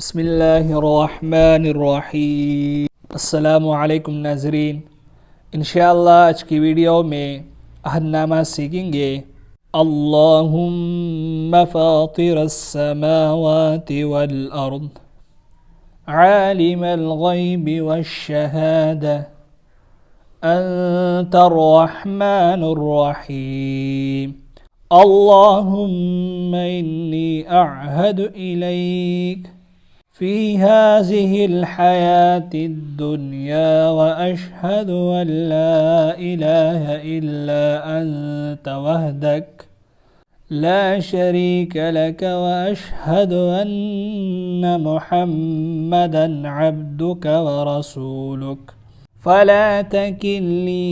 بسم اللہ الرحمن الرحیم۔ السلام علیکم ناظرین، انشاءاللہ آج کی ویڈیو میں عہد نامہ سیکھیں گے۔ اللہم فاطر السماوات والارض عالم الغیب والشہادہ انت الرحمن الرحیم۔ اللہم انی اعہد الیک فی هذه الحیاة الدنیا واشہد ان لا الہ الا انت وحدک لا شریک لک واشہد ان محمدا عبدک ورسولک فلا تکلنی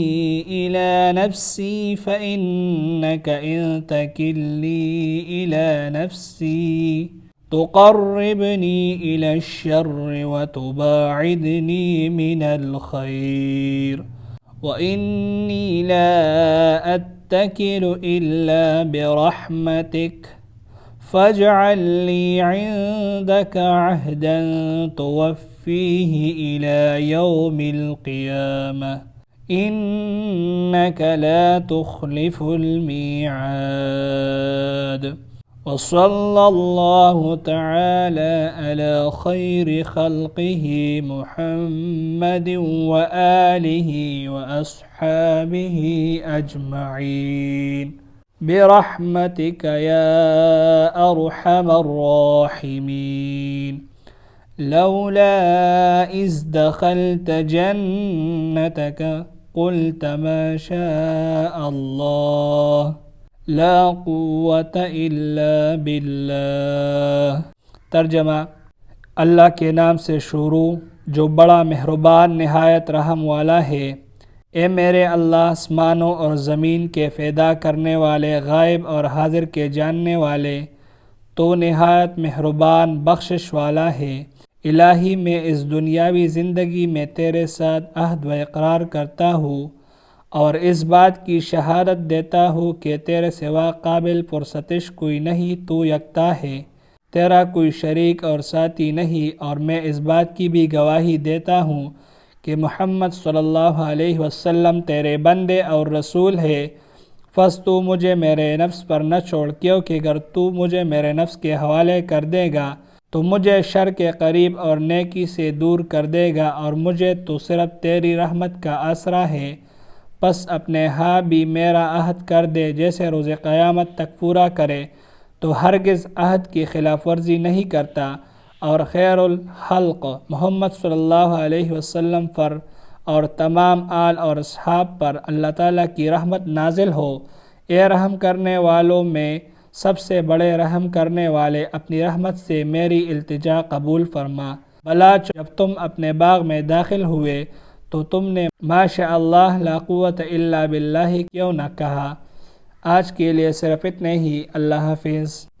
الی نفسی فإنک ان تکلنی الی نفسی تقربنی الی الشر وتباعدنی من الخیر وإنی لا اتکل الا برحمتک فاجعل لی عندک عہدا توفیہ الی یوم القیامہ انک لا تخلف المیعاد۔ وصلی اللہ تعالی علی خیر خلقہ محمد وآلہ واصحابہ اجمعین برحمتک یا ارحم الراحمین۔ لولا اذ دخلت جنتک قلت ما شاء اللہ لا قوة الا باللہ۔ ترجمہ: اللہ کے نام سے شروع جو بڑا مہربان نہایت رحم والا ہے۔ اے میرے اللہ، آسمانوں اور زمین کے پیدا کرنے والے، غائب اور حاضر کے جاننے والے، تو نہایت مہربان بخشش والا ہے۔ الہی، میں اس دنیاوی زندگی میں تیرے ساتھ عہد و اقرار کرتا ہوں اور اس بات کی شہادت دیتا ہوں کہ تیرے سوا قابل پرستش کوئی نہیں، تو یکتا ہے، تیرا کوئی شریک اور ساتھی نہیں، اور میں اس بات کی بھی گواہی دیتا ہوں کہ محمد صلی اللہ علیہ وسلم تیرے بندے اور رسول ہے۔ پس تو مجھے میرے نفس پر نہ چھوڑ، کیونکہ اگر تو مجھے میرے نفس کے حوالے کر دے گا تو مجھے شر کے قریب اور نیکی سے دور کر دے گا، اور مجھے تو صرف تیری رحمت کا آسرا ہے۔ پس اپنے ہاں بھی میرا عہد کر دے، جیسے روز قیامت تک پورا کرے تو ہرگز عہد کی خلاف ورزی نہیں کرتا، اور خیر الخلق محمد صلی اللہ علیہ وسلم پر اور تمام آل اور اصحاب پر اللہ تعالیٰ کی رحمت نازل ہو۔ اے رحم کرنے والوں میں سب سے بڑے رحم کرنے والے، اپنی رحمت سے میری التجا قبول فرما۔ بھلا جب تم اپنے باغ میں داخل ہوئے تو تم نے ما شاء اللہ لا قوت الا باللہ کیوں نہ کہا؟ آج کے لیے صرف اتنے ہی۔ اللہ حافظ۔